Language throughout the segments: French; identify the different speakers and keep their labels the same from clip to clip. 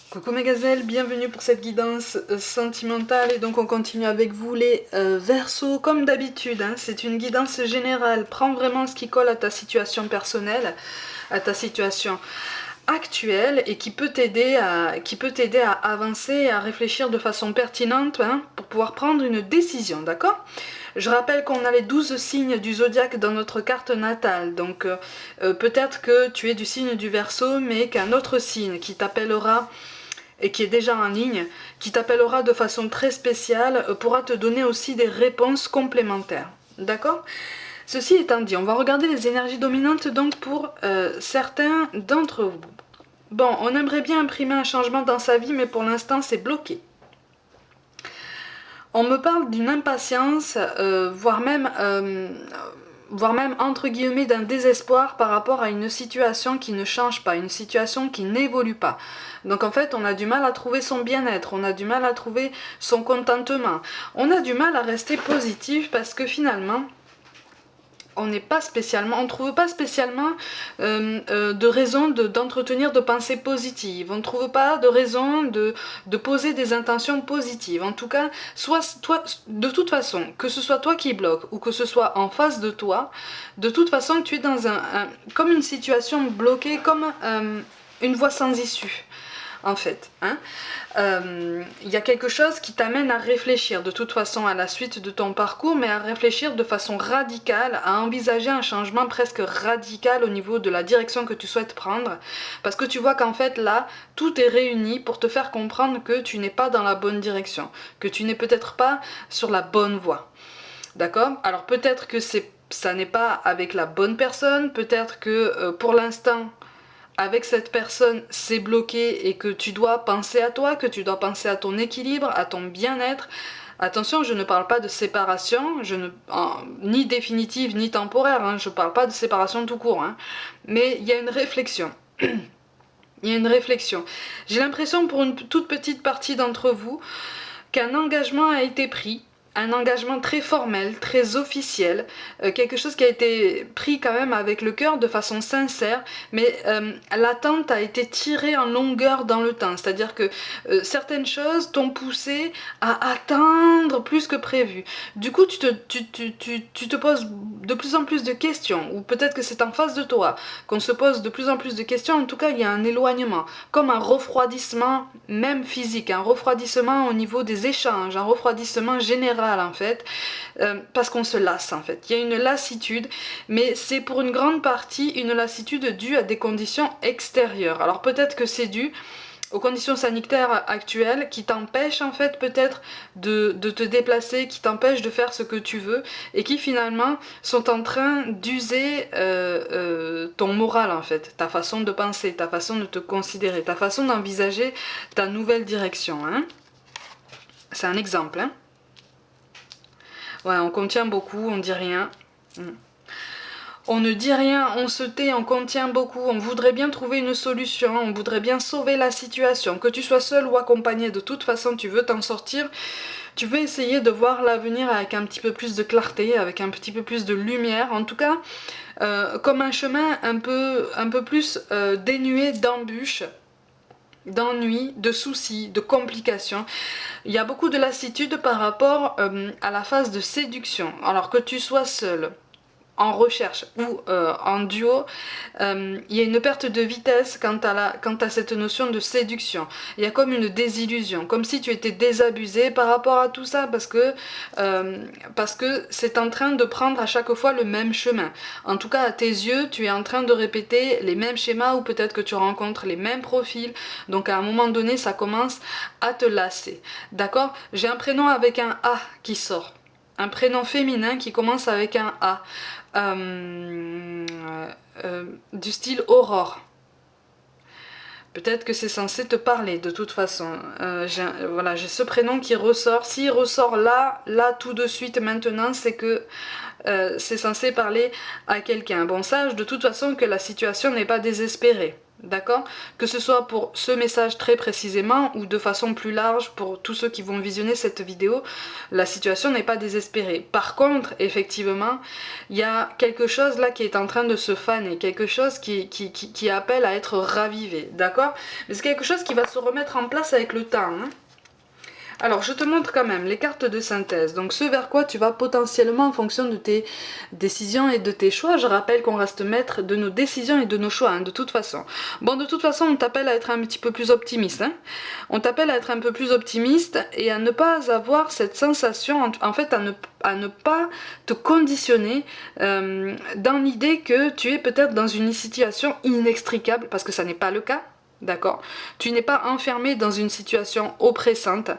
Speaker 1: Coucou mes gazelles, bienvenue pour cette guidance sentimentale et donc on continue avec vous les Verseaux comme d'habitude, hein, c'est une guidance générale, prends vraiment ce qui colle à ta situation personnelle, à ta situation actuelle et qui peut t'aider à avancer et à réfléchir de façon pertinente hein, pour pouvoir prendre une décision, d'accord ? Je rappelle qu'on a les 12 signes du zodiaque dans notre carte natale, donc peut-être que tu es du signe du Verseau mais qu'un autre signe qui t'appellera et qui est déjà en ligne, qui t'appellera de façon très spéciale, pourra te donner aussi des réponses complémentaires. D'accord ? Ceci étant dit, on va regarder les énergies dominantes donc pour certains d'entre vous. Bon, on aimerait bien imprimer un changement dans sa vie, mais pour l'instant c'est bloqué. On me parle d'une impatience, voire même entre guillemets d'un désespoir par rapport à une situation qui ne change pas, une situation qui n'évolue pas. Donc en fait on a du mal à trouver son bien-être, on a du mal à trouver son contentement, on a du mal à rester positif parce que finalement on ne trouve pas spécialement de raison d'entretenir de pensées positives, on ne trouve pas de raison de poser des intentions positives. En tout cas, soit toi, de toute façon, que ce soit toi qui bloque ou que ce soit en face de toi, de toute façon tu es dans comme une situation bloquée, comme une voie sans issue. En fait, hein. Y a quelque chose qui t'amène à réfléchir de toute façon à la suite de ton parcours, mais à réfléchir de façon radicale, à envisager un changement presque radical au niveau de la direction que tu souhaites prendre, parce que tu vois qu'en fait là, tout est réuni pour te faire comprendre que tu n'es pas dans la bonne direction, que tu n'es peut-être pas sur la bonne voie. D'accord ? Alors peut-être que ça n'est pas avec la bonne personne, peut-être que pour l'instant, avec cette personne, c'est bloqué et que tu dois penser à toi, que tu dois penser à ton équilibre, à ton bien-être. Attention, je ne parle pas de séparation, ni définitive ni temporaire, hein, je ne parle pas de séparation tout court, hein, mais il y a une réflexion. Il y a une réflexion. J'ai l'impression pour une toute petite partie d'entre vous qu'un engagement a été pris, un engagement très formel, très officiel, quelque chose qui a été pris quand même avec le cœur de façon sincère, mais l'attente a été tirée en longueur dans le temps, c'est-à-dire que certaines choses t'ont poussé à attendre plus que prévu. Du coup, tu te poses de plus en plus de questions, ou peut-être que c'est en face de toi qu'on se pose de plus en plus de questions, en tout cas il y a un éloignement, comme un refroidissement même physique, un refroidissement au niveau des échanges, un refroidissement général en fait, parce qu'on se lasse en fait. Il y a une lassitude, mais c'est pour une grande partie une lassitude due à des conditions extérieures. Alors peut-être que c'est dû aux conditions sanitaires actuelles qui t'empêchent en fait peut-être de te déplacer, qui t'empêchent de faire ce que tu veux et qui finalement sont en train d'user ton moral en fait, ta façon de penser, ta façon de te considérer, ta façon d'envisager ta nouvelle direction. Hein. C'est un exemple. Hein. Ouais, on contient beaucoup, on dit rien. On ne dit rien, on se tait, on contient beaucoup, on voudrait bien trouver une solution, on voudrait bien sauver la situation. Que tu sois seul ou accompagné, de toute façon tu veux t'en sortir, tu veux essayer de voir l'avenir avec un petit peu plus de clarté, avec un petit peu plus de lumière, en tout cas comme un chemin un peu plus dénué d'embûches, d'ennuis, de soucis, de complications. Il y a beaucoup de lassitude par rapport à la phase de séduction. Alors que tu sois seul, en recherche ou en duo, il y a une perte de vitesse quant à cette notion de séduction. Il y a comme une désillusion, comme si tu étais désabusé par rapport à tout ça, parce que c'est en train de prendre à chaque fois le même chemin. En tout cas, à tes yeux, tu es en train de répéter les mêmes schémas, ou peut-être que tu rencontres les mêmes profils, donc à un moment donné, ça commence à te lasser. D'accord ? J'ai un prénom avec un A qui sort. Un prénom féminin qui commence avec un A. Du style Aurore. Peut-être que c'est censé te parler de toute façon. J'ai ce prénom qui ressort. S'il ressort là tout de suite maintenant, c'est que c'est censé parler à quelqu'un. Bon, sache de toute façon que la situation n'est pas désespérée. D'accord? Que ce soit pour ce message très précisément ou de façon plus large pour tous ceux qui vont visionner cette vidéo, la situation n'est pas désespérée. Par contre, effectivement, il y a quelque chose là qui est en train de se faner, quelque chose qui appelle à être ravivé, d'accord? Mais c'est quelque chose qui va se remettre en place avec le temps, hein. Alors, je te montre quand même les cartes de synthèse. Donc, ce vers quoi tu vas potentiellement en fonction de tes décisions et de tes choix. Je rappelle qu'on reste maître de nos décisions et de nos choix, hein, de toute façon. Bon, de toute façon, on t'appelle à être un petit peu plus optimiste, hein. On t'appelle à être un peu plus optimiste et à ne pas avoir cette sensation, en fait, à ne pas te conditionner dans l'idée que tu es peut-être dans une situation inextricable, parce que ça n'est pas le cas. D'accord? Tu n'es pas enfermé dans une situation oppressante,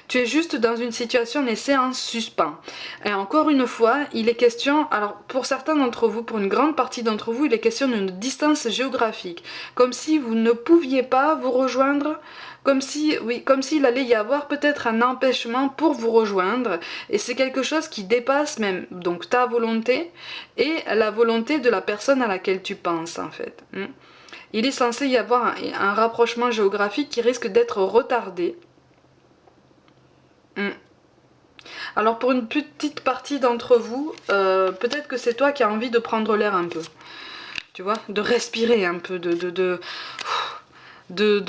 Speaker 1: tu es juste dans une situation laissée en suspens. Et encore une fois, il est question, alors pour certains d'entre vous, pour une grande partie d'entre vous, il est question d'une distance géographique, comme si vous ne pouviez pas vous rejoindre, comme si, oui, comme s'il allait y avoir peut-être un empêchement pour vous rejoindre, et c'est quelque chose qui dépasse même donc ta volonté et la volonté de la personne à laquelle tu penses en fait. Il est censé y avoir un rapprochement géographique qui risque d'être retardé. Alors pour une petite partie d'entre vous, peut-être que c'est toi qui as envie de prendre l'air un peu. Tu vois, de respirer un peu, de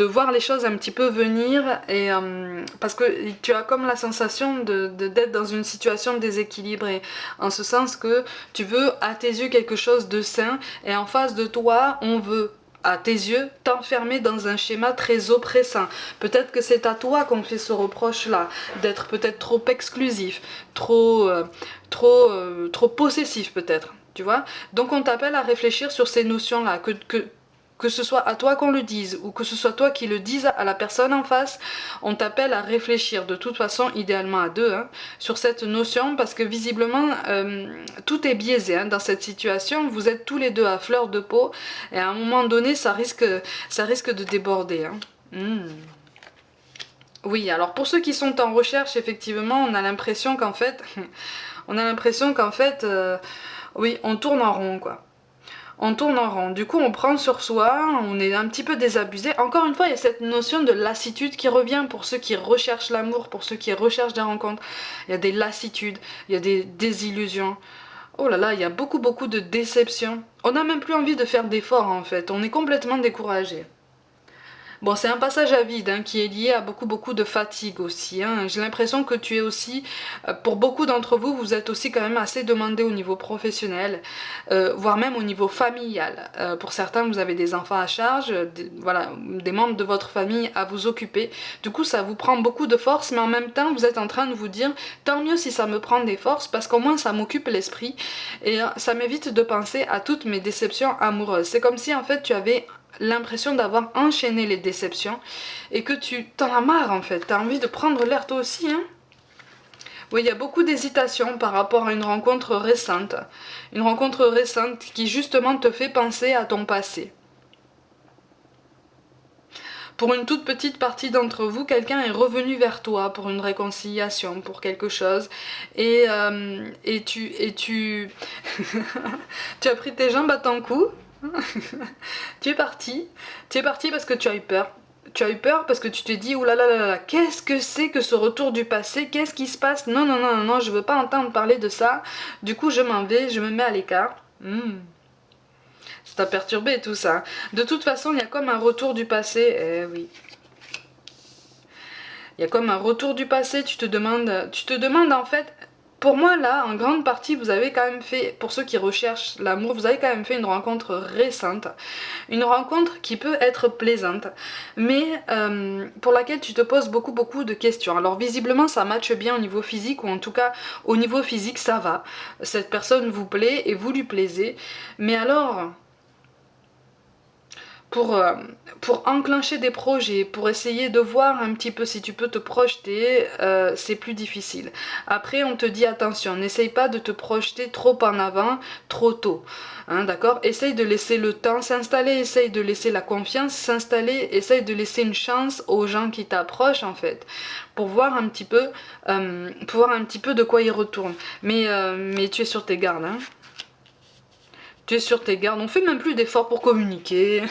Speaker 1: voir les choses un petit peu venir. Et, parce que tu as comme la sensation d'être dans une situation déséquilibrée. En ce sens que tu veux à tes yeux quelque chose de sain et en face de toi, on veut à tes yeux, t'enfermer dans un schéma très oppressant. Peut-être que c'est à toi qu'on fait ce reproche-là, d'être peut-être trop exclusif, trop possessif peut-être, tu vois. Donc on t'appelle à réfléchir sur ces notions-là, que ce soit à toi qu'on le dise ou que ce soit toi qui le dise à la personne en face, on t'appelle à réfléchir, de toute façon idéalement à deux, hein, sur cette notion parce que visiblement tout est biaisé hein, dans cette situation, vous êtes tous les deux à fleur de peau et à un moment donné ça risque de déborder. Hein. Oui, alors pour ceux qui sont en recherche, effectivement, on a l'impression qu'en fait, oui, on tourne en rond quoi. On tourne en rond. Du coup, on prend sur soi, on est un petit peu désabusé. Encore une fois, il y a cette notion de lassitude qui revient pour ceux qui recherchent l'amour, pour ceux qui recherchent des rencontres. Il y a des lassitudes, il y a des désillusions. Oh là là, il y a beaucoup de déceptions. On n'a même plus envie de faire d'efforts en fait. On est complètement découragé. Bon, c'est un passage à vide hein, qui est lié à beaucoup de fatigue aussi. Hein. J'ai l'impression que tu es aussi, pour beaucoup d'entre vous, vous êtes aussi quand même assez demandé au niveau professionnel, voire même au niveau familial. Pour certains, vous avez des enfants à charge, voilà, des membres de votre famille à vous occuper. Du coup, ça vous prend beaucoup de force, mais en même temps, vous êtes en train de vous dire, tant mieux si ça me prend des forces, parce qu'au moins ça m'occupe l'esprit et ça m'évite de penser à toutes mes déceptions amoureuses. C'est comme si en fait tu avais l'impression d'avoir enchaîné les déceptions et que tu t'en as marre en fait, t'as envie de prendre l'air toi aussi hein. Oui, il y a beaucoup d'hésitation par rapport à une rencontre récente qui justement te fait penser à ton passé. Pour une toute petite partie d'entre vous, quelqu'un est revenu vers toi pour une réconciliation, pour quelque chose, et tu tu as pris tes jambes à ton cou. Tu es parti parce que tu as eu peur. Tu as eu peur parce que tu te dis, ouh là là là là, qu'est-ce que c'est que ce retour du passé? Qu'est-ce qui se passe? Non, non, non, non, non, je veux pas entendre parler de ça. Du coup, je m'en vais, je me mets à l'écart. Ça t'a perturbé tout ça. De toute façon, il y a comme un retour du passé. Eh oui. Il y a comme un retour du passé, tu te demandes en fait, pour moi là, en grande partie, vous avez quand même fait, pour ceux qui recherchent l'amour, vous avez quand même fait une rencontre récente, une rencontre qui peut être plaisante, mais pour laquelle tu te poses beaucoup de questions. Alors visiblement ça matche bien au niveau physique, ou en tout cas au niveau physique ça va, cette personne vous plaît et vous lui plaisez, mais alors pour enclencher des projets, pour essayer de voir un petit peu si tu peux te projeter, c'est plus difficile. Après, on te dit attention, n'essaye pas de te projeter trop en avant, trop tôt. Hein, d'accord? Essaye de laisser le temps s'installer, essaye de laisser la confiance s'installer, essaye de laisser une chance aux gens qui t'approchent en fait, pour voir un petit peu, de quoi ils retournent. Mais tu es sur tes gardes, hein. Tu es sur tes gardes, on fait même plus d'efforts pour communiquer.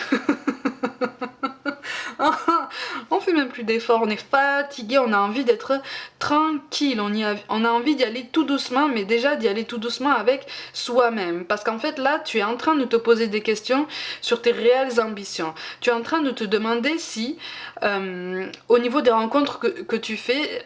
Speaker 1: On fait même plus d'efforts, on est fatigué, on a envie d'être tranquille, on a envie d'y aller tout doucement, mais déjà d'y aller tout doucement avec soi-même. Parce qu'en fait là, tu es en train de te poser des questions sur tes réelles ambitions. Tu es en train de te demander si, au niveau des rencontres que tu fais,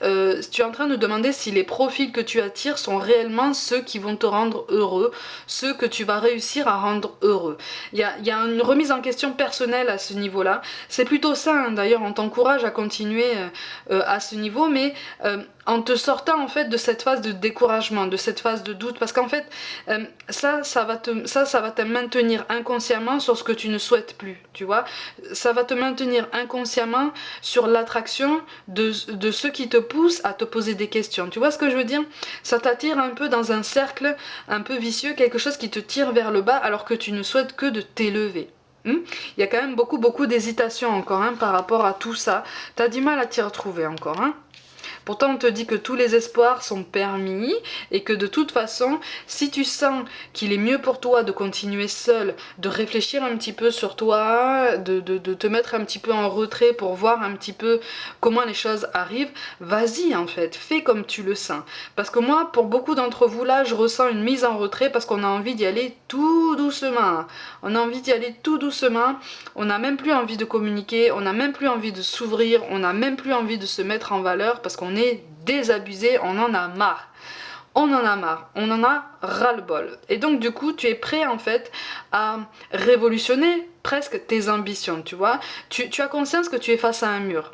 Speaker 1: tu es en train de demander si les profils que tu attires sont réellement ceux qui vont te rendre heureux, ceux que tu vas réussir à rendre heureux. Il y a une remise en question personnelle à ce niveau-là. C'est plutôt ça, hein. D'ailleurs, on t'encourage à continuer à ce niveau, mais en te sortant en fait de cette phase de découragement, de cette phase de doute, parce qu'en fait, ça va te maintenir inconsciemment sur ce que tu ne souhaites plus, tu vois. Ça va te maintenir inconsciemment sur l'attraction de ce qui te pousse à te poser des questions. Tu vois ce que je veux dire? Ça t'attire un peu dans un cercle un peu vicieux, quelque chose qui te tire vers le bas alors que tu ne souhaites que de t'élever. Il y a quand même beaucoup d'hésitation encore, hein, par rapport à tout ça. T'as du mal à t'y retrouver encore, hein. Pourtant, on te dit que tous les espoirs sont permis et que de toute façon, si tu sens qu'il est mieux pour toi de continuer seul, de réfléchir un petit peu sur toi, de te mettre un petit peu en retrait pour voir un petit peu comment les choses arrivent, vas-y en fait, fais comme tu le sens. Parce que moi, pour beaucoup d'entre vous là, je ressens une mise en retrait parce qu'on a envie d'y aller tout doucement. On a envie d'y aller tout doucement, on n'a même plus envie de communiquer, on n'a même plus envie de s'ouvrir, on n'a même plus envie de se mettre en valeur parce qu'on est désabusé, on en a marre. On en a marre, on en a ras-le-bol. Et donc du coup, tu es prêt en fait à révolutionner presque tes ambitions, tu vois. Tu as conscience que tu es face à un mur.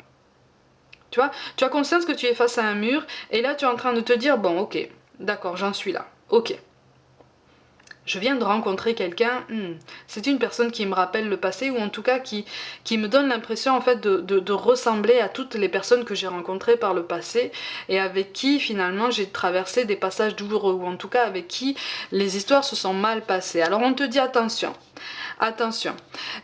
Speaker 1: Tu vois, tu as conscience que tu es face à un mur et là tu es en train de te dire, bon ok, d'accord, j'en suis là, ok. Je viens de rencontrer quelqu'un, c'est une personne qui me rappelle le passé ou en tout cas qui me donne l'impression en fait de ressembler à toutes les personnes que j'ai rencontrées par le passé et avec qui finalement j'ai traversé des passages douloureux ou en tout cas avec qui les histoires se sont mal passées. Alors on te dit attention. Attention,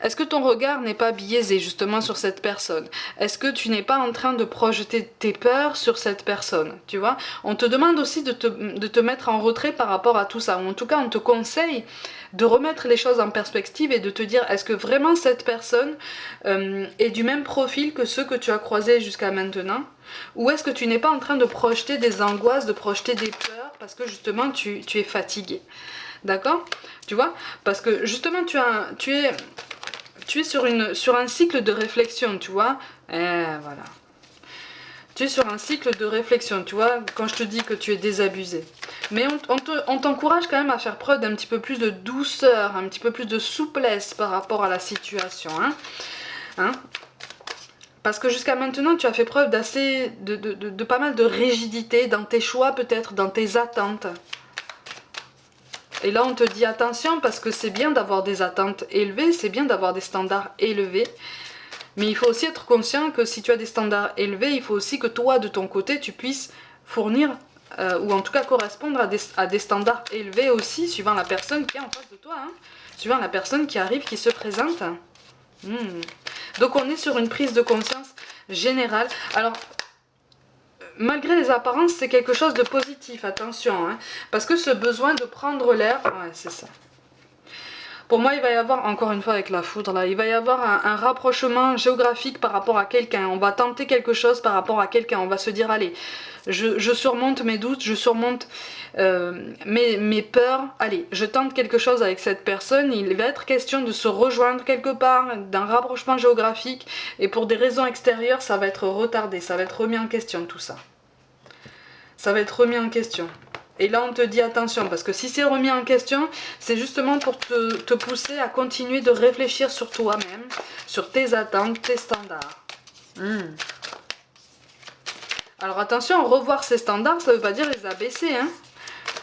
Speaker 1: est-ce que ton regard n'est pas biaisé justement sur cette personne? Est-ce que tu n'es pas en train de projeter tes peurs sur cette personne? Tu vois, on te demande aussi de te mettre en retrait par rapport à tout ça, ou en tout cas on te conseille de remettre les choses en perspective et de te dire est-ce que vraiment cette personne est du même profil que ceux que tu as croisés jusqu'à maintenant? Ou est-ce que tu n'es pas en train de projeter des angoisses, de projeter des peurs parce que justement tu es fatigué? D'accord? Tu vois? Parce que justement tu es sur un cycle de réflexion, tu vois? Voilà. Tu es sur un cycle de réflexion, tu vois, quand je te dis que tu es désabusé. Mais on t'encourage quand même à faire preuve d'un petit peu plus de douceur, un petit peu plus de souplesse par rapport à la situation. Hein? Parce que jusqu'à maintenant, tu as fait preuve de pas mal de rigidité dans tes choix peut-être, dans tes attentes. Et là, on te dit attention parce que c'est bien d'avoir des attentes élevées, c'est bien d'avoir des standards élevés. Mais il faut aussi être conscient que si tu as des standards élevés, il faut aussi que toi, de ton côté, tu puisses fournir, ou en tout cas correspondre à des standards élevés aussi, suivant la personne qui est en face de toi, hein, suivant la personne qui arrive, qui se présente. Donc on est sur une prise de conscience générale. Alors, malgré les apparences, c'est quelque chose de positif, attention, hein, parce que ce besoin de prendre l'air, ouais, c'est ça. Pour moi, il va y avoir, encore une fois avec la foudre, là, il va y avoir un rapprochement géographique par rapport à quelqu'un. On va tenter quelque chose par rapport à quelqu'un. On va se dire, allez, je surmonte mes doutes, je surmonte mes peurs. Allez, je tente quelque chose avec cette personne. Il va être question de se rejoindre quelque part, d'un rapprochement géographique. Et pour des raisons extérieures, ça va être retardé, ça va être remis en question, tout ça. Ça va être remis en question. Et là, on te dit attention, parce que si c'est remis en question, c'est justement pour te pousser à continuer de réfléchir sur toi-même, sur tes attentes, tes standards. Alors attention, revoir ces standards, ça ne veut pas dire les abaisser, hein.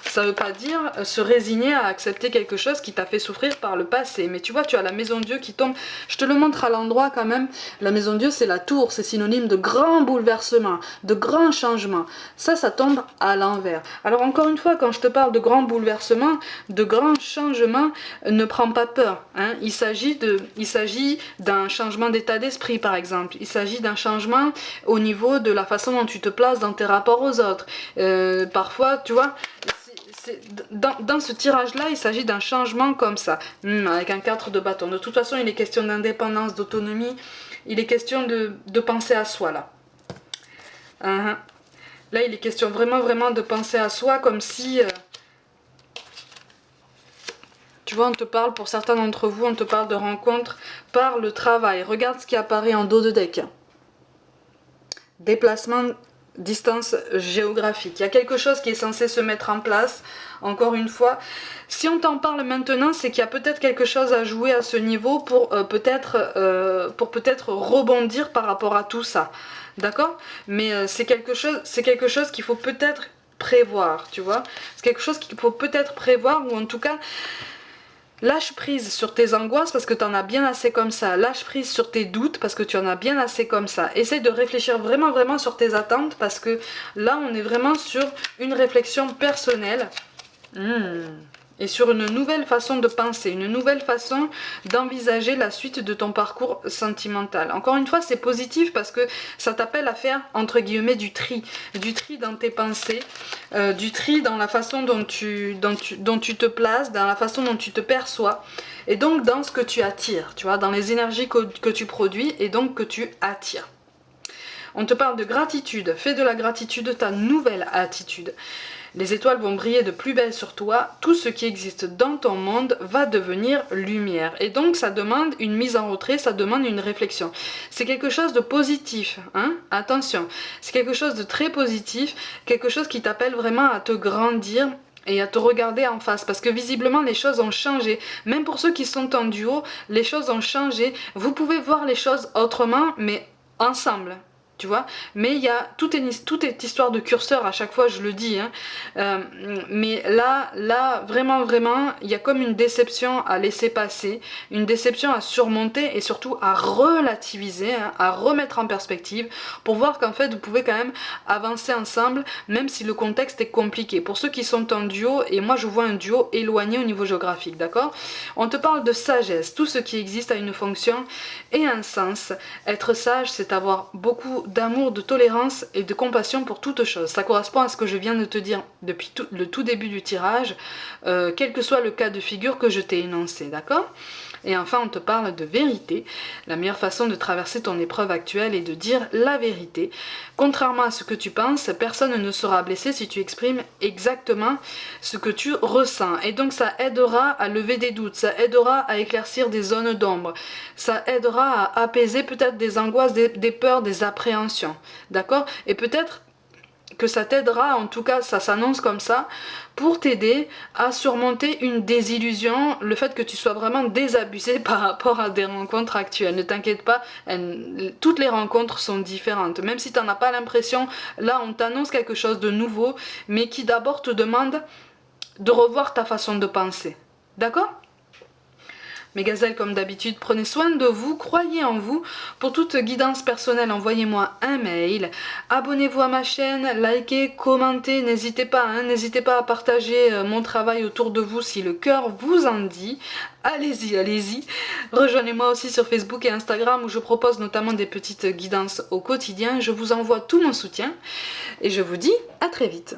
Speaker 1: Ça ne veut pas dire se résigner à accepter quelque chose qui t'a fait souffrir par le passé. Mais tu vois, tu as la maison Dieu qui tombe. Je te le montre à l'endroit quand même. La maison Dieu, c'est la tour. C'est synonyme de grands bouleversements, de grands changements. Ça tombe à l'envers. Alors encore une fois, quand je te parle de grands bouleversements, de grands changements, ne prends pas peur. Hein. Il s'agit d'un changement d'état d'esprit, par exemple. Il s'agit d'un changement au niveau de la façon dont tu te places dans tes rapports aux autres. Parfois, tu vois... dans ce tirage-là, il s'agit d'un changement comme ça, avec un 4 de bâton. De toute façon, il est question d'indépendance, d'autonomie, il est question de penser à soi, là. Là, il est question vraiment, vraiment de penser à soi, comme si... tu vois, on te parle, pour certains d'entre vous, on te parle de rencontres par le travail. Regarde ce qui apparaît en dos de deck. Déplacement, distance géographique. Il y a quelque chose qui est censé se mettre en place, encore une fois. Si on t'en parle maintenant, c'est qu'il y a peut-être quelque chose à jouer à ce niveau pour peut-être rebondir par rapport à tout ça. D'accord? Mais c'est quelque chose qu'il faut peut-être prévoir, tu vois. C'est quelque chose qu'il faut peut-être prévoir, ou en tout cas... lâche prise sur tes angoisses parce que tu en as bien assez comme ça. Lâche prise sur tes doutes parce que tu en as bien assez comme ça. Essaye de réfléchir vraiment, vraiment sur tes attentes parce que là, on est vraiment sur une réflexion personnelle. Et sur une nouvelle façon de penser, une nouvelle façon d'envisager la suite de ton parcours sentimental. Encore une fois, c'est positif parce que ça t'appelle à faire, entre guillemets, du tri dans tes pensées, du tri dans la façon dont tu te places, dans la façon dont tu te perçois, et donc dans ce que tu attires, tu vois, dans les énergies que tu produis et donc que tu attires. On te parle de gratitude, fais de la gratitude ta nouvelle attitude. Les étoiles vont briller de plus belle sur toi, tout ce qui existe dans ton monde va devenir lumière. Et donc ça demande une mise en retrait, ça demande une réflexion. C'est quelque chose de positif, hein? Attention, c'est quelque chose de très positif, quelque chose qui t'appelle vraiment à te grandir et à te regarder en face, parce que visiblement les choses ont changé. Même pour ceux qui sont en duo, les choses ont changé. Vous pouvez voir les choses autrement, mais ensemble. Tu vois, mais il y a tout est histoire de curseur à chaque fois, je le dis, hein. Mais là, vraiment, il y a comme une déception à laisser passer, une déception à surmonter et surtout à relativiser, hein, à remettre en perspective pour voir qu'en fait vous pouvez quand même avancer ensemble, même si le contexte est compliqué. Pour ceux qui sont en duo, et moi je vois un duo éloigné au niveau géographique, d'accord? On te parle de sagesse, tout ce qui existe a une fonction et un sens. Être sage, c'est avoir beaucoup d'amour, de tolérance et de compassion pour toute chose. Ça correspond à ce que je viens de te dire depuis le tout début du tirage, quel que soit le cas de figure que je t'ai énoncé, d'accord? Et enfin, on te parle de vérité. La meilleure façon de traverser ton épreuve actuelle est de dire la vérité. Contrairement à ce que tu penses, personne ne sera blessé si tu exprimes exactement ce que tu ressens. Et donc ça aidera à lever des doutes, ça aidera à éclaircir des zones d'ombre, ça aidera à apaiser peut-être des angoisses, des peurs, des appréhensions. D'accord? Et peut-être que ça t'aidera, en tout cas ça s'annonce comme ça, pour t'aider à surmonter une désillusion, le fait que tu sois vraiment désabusé par rapport à des rencontres actuelles. Ne t'inquiète pas, toutes les rencontres sont différentes. Même si tu n'en as pas l'impression, là on t'annonce quelque chose de nouveau, mais qui d'abord te demande de revoir ta façon de penser. D'accord ? Mes gazelles, comme d'habitude, prenez soin de vous, croyez en vous. Pour toute guidance personnelle, envoyez-moi un mail. Abonnez-vous à ma chaîne, likez, commentez, n'hésitez pas, hein, n'hésitez pas à partager mon travail autour de vous si le cœur vous en dit. Allez-y, allez-y. Rejoignez-moi aussi sur Facebook et Instagram où je propose notamment des petites guidances au quotidien. Je vous envoie tout mon soutien et je vous dis à très vite.